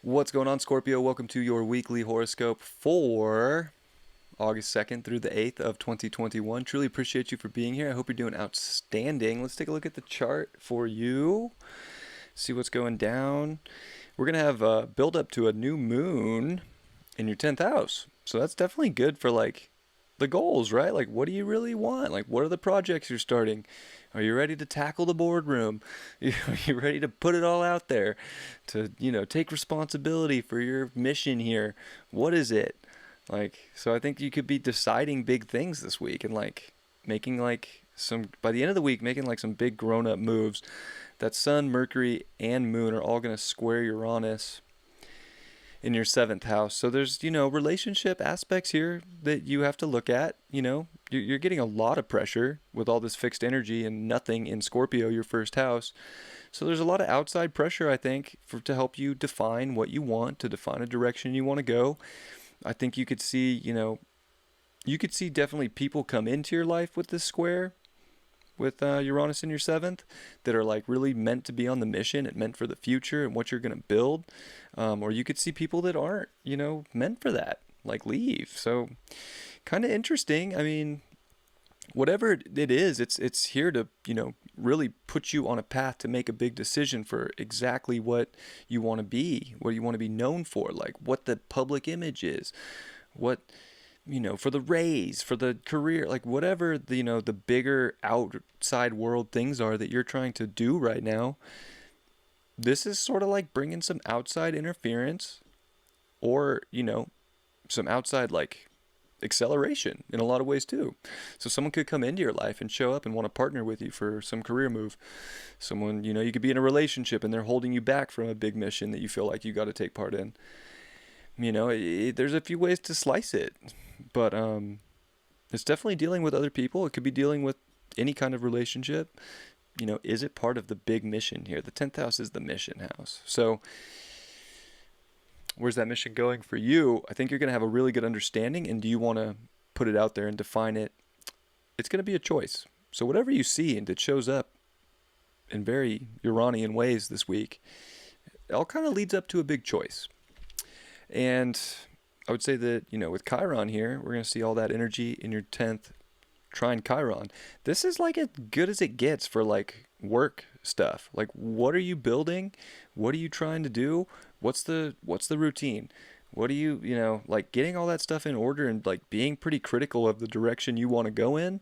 What's going on, Scorpio? Welcome to your weekly horoscope for August 2nd through the 8th of 2021. Truly appreciate you for being here. I hope you're doing outstanding. Let's take a look at the chart for you. See what's going down. We're going to have a build up to a new moon in your 10th house. So that's definitely good for like the goals, right? Like, what do you really want? Like, what are the projects you're starting? Are you ready to tackle the boardroom? Are you ready to put it all out there to, take responsibility for your mission here? What is it? So I think you could be deciding big things this week and making by the end of the week, making some big grown up moves. That Sun, Mercury, and Moon are all going to square Uranus in your 7th house. So there's, relationship aspects here that you have to look at. You're getting a lot of pressure with all this fixed energy and nothing in Scorpio, your 1st house. So there's a lot of outside pressure, I think, to help you define what you want, to define a direction you want to go. I think you could see, definitely people come into your life with this square with Uranus in your 7th that are really meant to be on the mission and meant for the future and what you're going to build. Or you could see people that aren't, meant for that, leave. So kind of interesting. I mean, whatever it is, it's here to, really put you on a path to make a big decision for exactly what you want to be, what you want to be known for, what the public image is, what, for the raise, for the career, whatever the, the bigger outside world things are that you're trying to do right now. This is sort of bringing some outside interference or, some outside acceleration in a lot of ways too. So someone could come into your life and show up and want to partner with you for some career move. Someone, you could be in a relationship and they're holding you back from a big mission that you feel like you got to take part in. There's a few ways to slice it, but it's definitely dealing with other people. It could be dealing with any kind of relationship. Is it part of the big mission here? The 10th house is the mission house. So where's that mission going for you? I think you're going to have a really good understanding. And do you want to put it out there and define it? It's going to be a choice. So whatever you see and it shows up in very Uranian ways this week, it all kind of leads up to a big choice. And I would say that, with Chiron here, we're going to see all that energy in your 10th trine Chiron. This is as good as it gets for work stuff. What are you building? What are you trying to do? What's the routine? What do you, getting all that stuff in order and being pretty critical of the direction you want to go in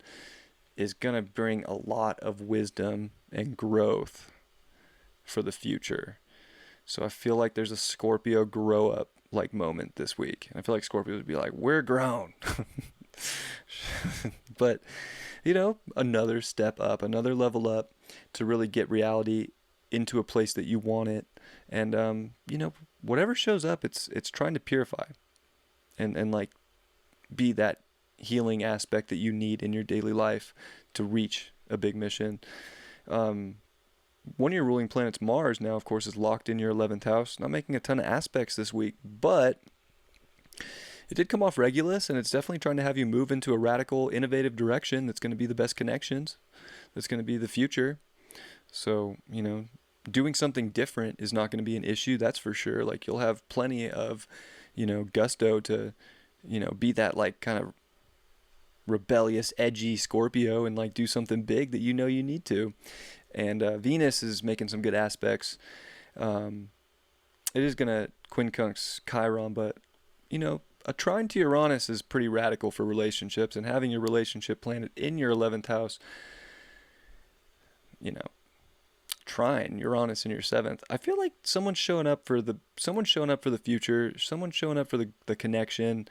is going to bring a lot of wisdom and growth for the future. So I feel like there's a Scorpio grow up moment this week. And I feel like Scorpio would be we're grown. But, another step up, another level up to really get reality into a place that you want it. And, whatever shows up, it's trying to purify and be that healing aspect that you need in your daily life to reach a big mission. One of your ruling planets, Mars, now, of course, is locked in your 11th house. Not making a ton of aspects this week, but it did come off Regulus, and it's definitely trying to have you move into a radical, innovative direction that's going to be the best connections, that's going to be the future. So, doing something different is not going to be an issue, that's for sure. You'll have plenty of, gusto to, be that kind of rebellious, edgy Scorpio and do something big that you need to. And Venus is making some good aspects. It is going to quincunx Chiron, but, a trine to Uranus is pretty radical for relationships, and having your relationship planet in your 11th house, trine Uranus in your 7th. I feel like someone's showing up for the future, someone's showing up for the connection.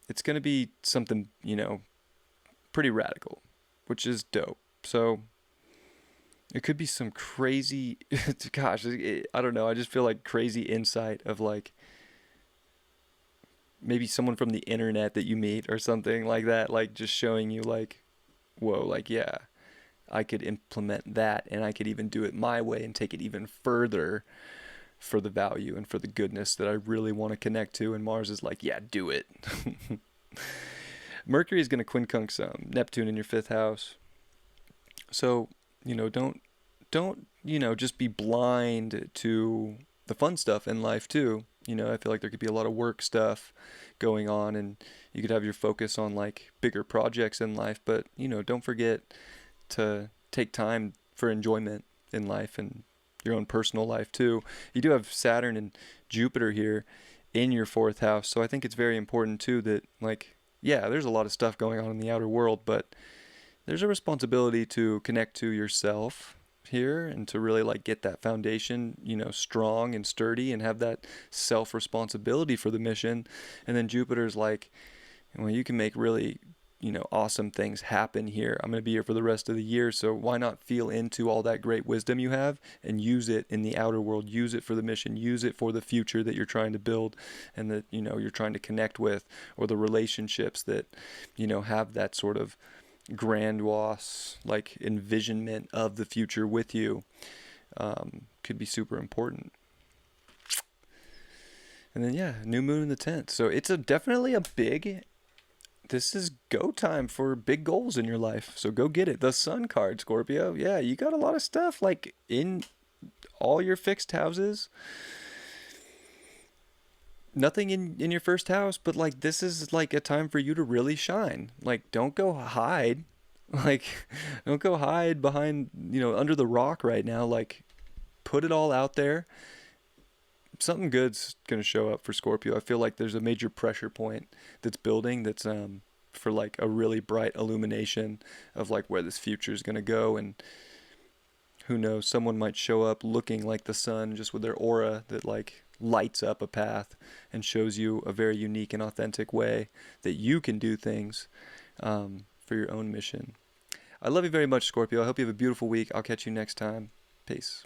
It's going to be something, pretty radical, which is dope. So it could be some crazy, gosh, I don't know. I just feel like crazy insight of maybe someone from the internet that you meet or something like that, just showing you whoa, yeah, I could implement that and I could even do it my way and take it even further for the value and for the goodness that I really want to connect to. And Mars is yeah, do it. Mercury is going to quincunx Neptune in your fifth house. So, don't, just be blind to the fun stuff in life too. I feel like there could be a lot of work stuff going on, and you could have your focus on like bigger projects in life, but, don't forget to take time for enjoyment in life and your own personal life too. You do have Saturn and Jupiter here in your fourth house, so I think it's very important too that, like, yeah, there's a lot of stuff going on in the outer world, but there's a responsibility to connect to yourself here and to really like get that foundation, strong and sturdy, and have that self responsibility for the mission. And then Jupiter's like, well, you can make really, awesome things happen here. I'm going to be here for the rest of the year, so why not feel into all that great wisdom you have and use it in the outer world, use it for the mission, use it for the future that you're trying to build and that, you're trying to connect with, or the relationships that, have that sort of grandiose like envisionment of the future with you. Could be super important. And then, yeah, new moon in the 10th, so it's definitely a big, this is go time for big goals in your life, so go get it. The Sun card, Scorpio, yeah, you got a lot of stuff like in all your fixed houses. Nothing in your first house, but like this is like a time for you to really shine. Like, don't go hide. Like, don't go hide behind, under the rock right now. Like, put it all out there. Something good's gonna show up for Scorpio. I feel like there's a major pressure point that's building, that's for like a really bright illumination of like where this future is gonna go. And who knows, someone might show up looking like the sun, just with their aura that like lights up a path and shows you a very unique and authentic way that you can do things for your own mission. I love you very much, Scorpio. I hope you have a beautiful week. I'll catch you next time. Peace.